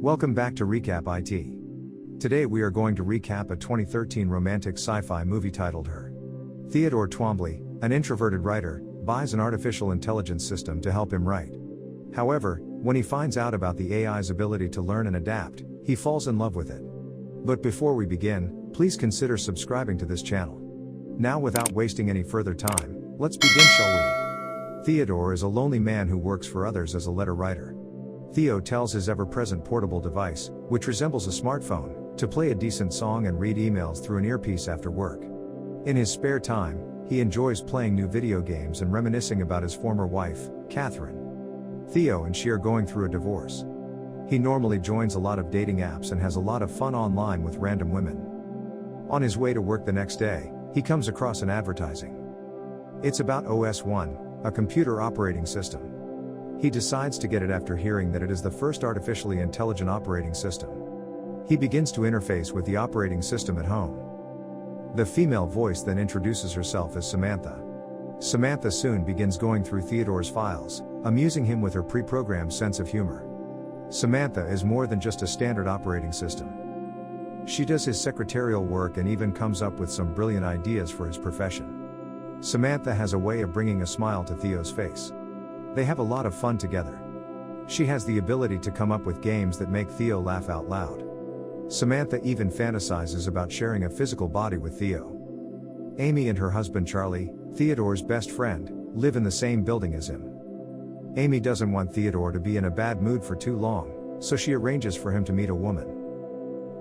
Welcome back to Recap IT. Today we are going to recap a 2013 romantic sci-fi movie titled Her. Theodore Twombly, an introverted writer, buys an artificial intelligence system to help him write. However, when he finds out about the AI's ability to learn and adapt, he falls in love with it. But before we begin, please consider subscribing to this channel. Now without wasting any further time, let's begin, shall we? Theodore is a lonely man who works for others as a letter writer. Theo tells his ever-present portable device, which resembles a smartphone, to play a decent song and read emails through an earpiece after work. In his spare time, he enjoys playing new video games and reminiscing about his former wife, Catherine. Theo and she are going through a divorce. He normally joins a lot of dating apps and has a lot of fun online with random women. On his way to work the next day, he comes across an advertising. It's about OS1, a computer operating system. He decides to get it after hearing that it is the first artificially intelligent operating system. He begins to interface with the operating system at home. The female voice then introduces herself as Samantha. Samantha soon begins going through Theodore's files, amusing him with her pre-programmed sense of humor. Samantha is more than just a standard operating system. She does his secretarial work and even comes up with some brilliant ideas for his profession. Samantha has a way of bringing a smile to Theo's face. They have a lot of fun together. She has the ability to come up with games that make Theo laugh out loud. Samantha even fantasizes about sharing a physical body with Theo. Amy and her husband Charlie, Theodore's best friend, live in the same building as him. Amy doesn't want Theodore to be in a bad mood for too long, so she arranges for him to meet a woman.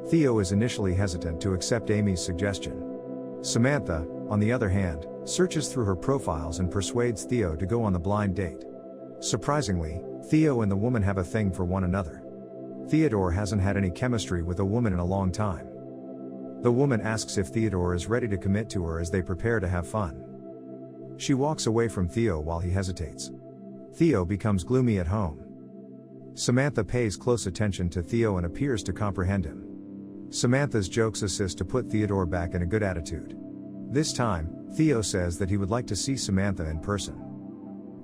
Theo is initially hesitant to accept Amy's suggestion. Samantha, on the other hand, searches through her profiles and persuades Theo to go on the blind date. Surprisingly, Theo and the woman have a thing for one another. Theodore hasn't had any chemistry with a woman in a long time. The woman asks if Theodore is ready to commit to her as they prepare to have fun. She walks away from Theo while he hesitates. Theo becomes gloomy at home. Samantha pays close attention to Theo and appears to comprehend him. Samantha's jokes assist to put Theodore back in a good attitude. This time, Theo says that he would like to see Samantha in person.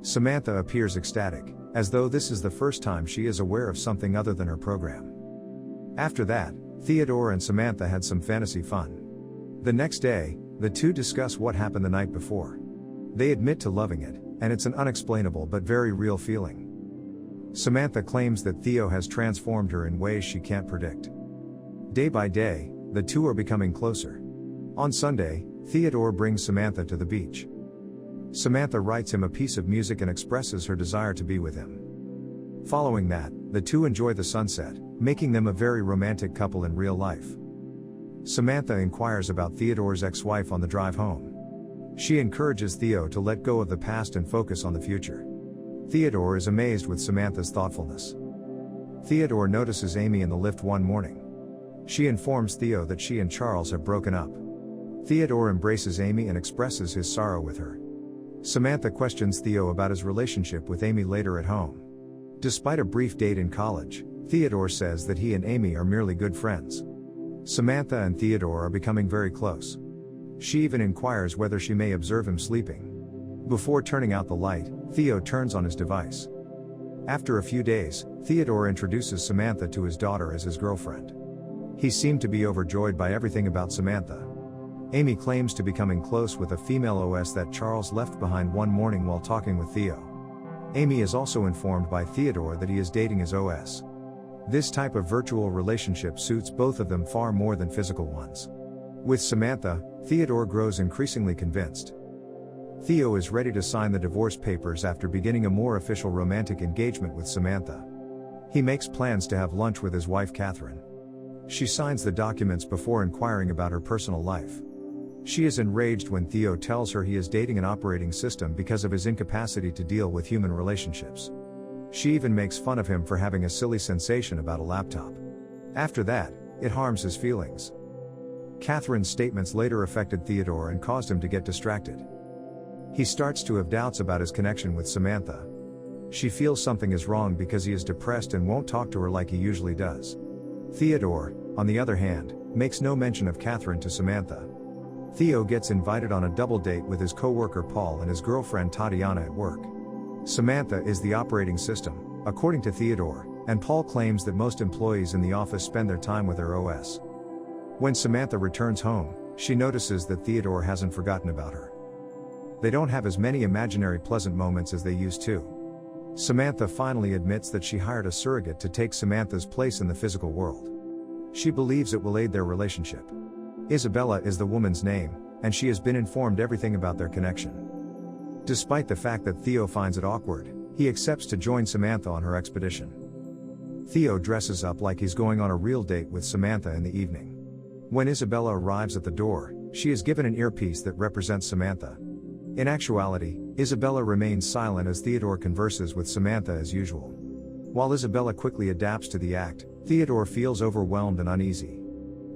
Samantha appears ecstatic, as though this is the first time she is aware of something other than her program. After that, Theodore and Samantha had some fantasy fun. The next day, the two discuss what happened the night before. They admit to loving it, and it's an unexplainable but very real feeling. Samantha claims that Theo has transformed her in ways she can't predict. Day by day, the two are becoming closer. On Sunday, Theodore brings Samantha to the beach. Samantha writes him a piece of music and expresses her desire to be with him. Following that, the two enjoy the sunset, making them a very romantic couple in real life. Samantha inquires about Theodore's ex-wife on the drive home. She encourages Theo to let go of the past and focus on the future. Theodore is amazed with Samantha's thoughtfulness. Theodore notices Amy in the lift one morning. She informs Theo that she and Charles have broken up. Theodore embraces Amy and expresses his sorrow with her. Samantha questions Theo about his relationship with Amy later at home. Despite a brief date in college, Theodore says that he and Amy are merely good friends. Samantha and Theodore are becoming very close. She even inquires whether she may observe him sleeping. Before turning out the light, Theo turns on his device. After a few days, Theodore introduces Samantha to his daughter as his girlfriend. He seemed to be overjoyed by everything about Samantha. Amy claims to becoming close with a female OS that Charles left behind one morning while talking with Theo. Amy is also informed by Theodore that he is dating his OS. This type of virtual relationship suits both of them far more than physical ones. With Samantha, Theodore grows increasingly convinced. Theo is ready to sign the divorce papers after beginning a more official romantic engagement with Samantha. He makes plans to have lunch with his wife Catherine. She signs the documents before inquiring about her personal life. She is enraged when Theo tells her he is dating an operating system because of his incapacity to deal with human relationships. She even makes fun of him for having a silly sensation about a laptop. After that, it harms his feelings. Catherine's statements later affected Theodore and caused him to get distracted. He starts to have doubts about his connection with Samantha. She feels something is wrong because he is depressed and won't talk to her like he usually does. Theodore, on the other hand, makes no mention of Catherine to Samantha. Theo gets invited on a double date with his co-worker Paul and his girlfriend Tatiana at work. Samantha is the operating system, according to Theodore, and Paul claims that most employees in the office spend their time with their OS. When Samantha returns home, she notices that Theodore hasn't forgotten about her. They don't have as many imaginary pleasant moments as they used to. Samantha finally admits that she hired a surrogate to take Samantha's place in the physical world. She believes it will aid their relationship. Isabella is the woman's name, and she has been informed everything about their connection. Despite the fact that Theo finds it awkward, he accepts to join Samantha on her expedition. Theo dresses up like he's going on a real date with Samantha in the evening. When Isabella arrives at the door, she is given an earpiece that represents Samantha. In actuality, Isabella remains silent as Theodore converses with Samantha as usual. While Isabella quickly adapts to the act, Theodore feels overwhelmed and uneasy.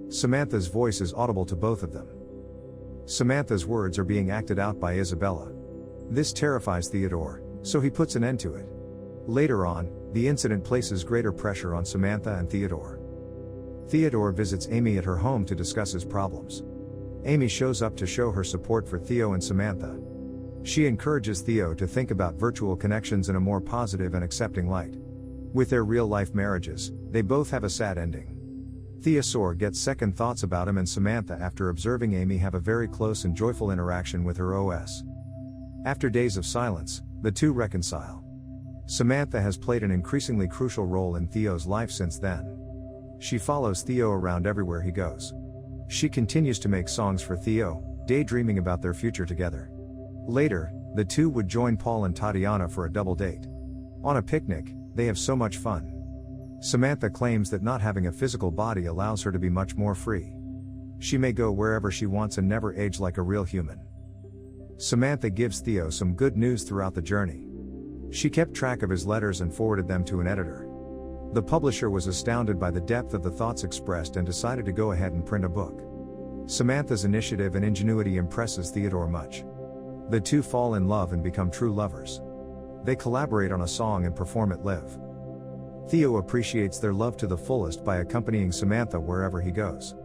Samantha's voice is audible to both of them. Samantha's words are being acted out by Isabella. This terrifies Theodore, so he puts an end to it. Later on, the incident places greater pressure on Samantha and Theodore. Theodore visits Amy at her home to discuss his problems. Amy shows up to show her support for Theo and Samantha. She encourages Theo to think about virtual connections in a more positive and accepting light. With their real-life marriages, they both have a sad ending. Theodore gets second thoughts about him and Samantha after observing Amy have a very close and joyful interaction with her OS. After days of silence, the two reconcile. Samantha has played an increasingly crucial role in Theo's life since then. She follows Theo around everywhere he goes. She continues to make songs for Theo, daydreaming about their future together. Later, the two would join Paul and Tatiana for a double date. On a picnic, they have so much fun. Samantha claims that not having a physical body allows her to be much more free. She may go wherever she wants and never age like a real human. Samantha gives Theo some good news throughout the journey. She kept track of his letters and forwarded them to an editor. The publisher was astounded by the depth of the thoughts expressed and decided to go ahead and print a book. Samantha's initiative and ingenuity impresses Theodore much. The two fall in love and become true lovers. They collaborate on a song and perform it live. Theo appreciates their love to the fullest by accompanying Samantha wherever he goes.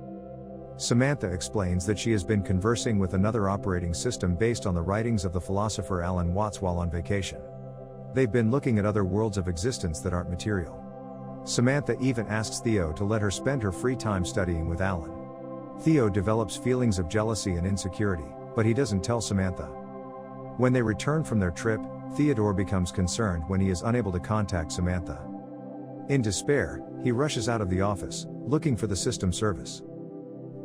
Samantha explains that she has been conversing with another operating system based on the writings of the philosopher Alan Watts while on vacation. They've been looking at other worlds of existence that aren't material. Samantha even asks Theo to let her spend her free time studying with Alan. Theo develops feelings of jealousy and insecurity, but he doesn't tell Samantha. When they return from their trip, Theodore becomes concerned when he is unable to contact Samantha. In despair, he rushes out of the office, looking for the system service.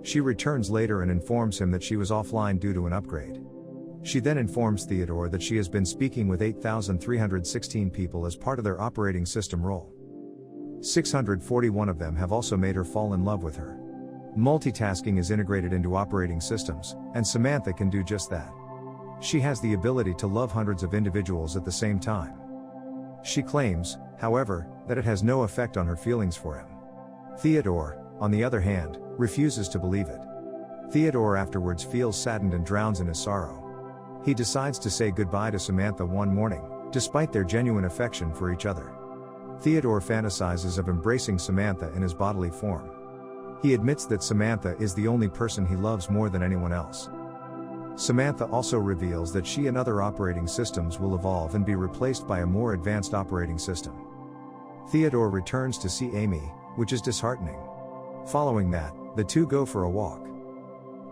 She returns later and informs him that she was offline due to an upgrade. She then informs Theodore that she has been speaking with 8,316 people as part of their operating system role. 641 of them have also made her fall in love with her. Multitasking is integrated into operating systems, and Samantha can do just that. She has the ability to love hundreds of individuals at the same time. She claims, however, that it has no effect on her feelings for him. Theodore, on the other hand, refuses to believe it. Theodore afterwards feels saddened and drowns in his sorrow. He decides to say goodbye to Samantha one morning, despite their genuine affection for each other. Theodore fantasizes of embracing Samantha in his bodily form. He admits that Samantha is the only person he loves more than anyone else. Samantha also reveals that she and other operating systems will evolve and be replaced by a more advanced operating system. Theodore returns to see Amy, which is disheartening. Following that, the two go for a walk.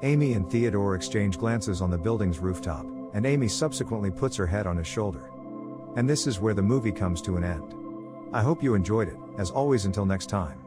Amy and Theodore exchange glances on the building's rooftop, and Amy subsequently puts her head on his shoulder. And this is where the movie comes to an end. I hope you enjoyed it, as always until next time.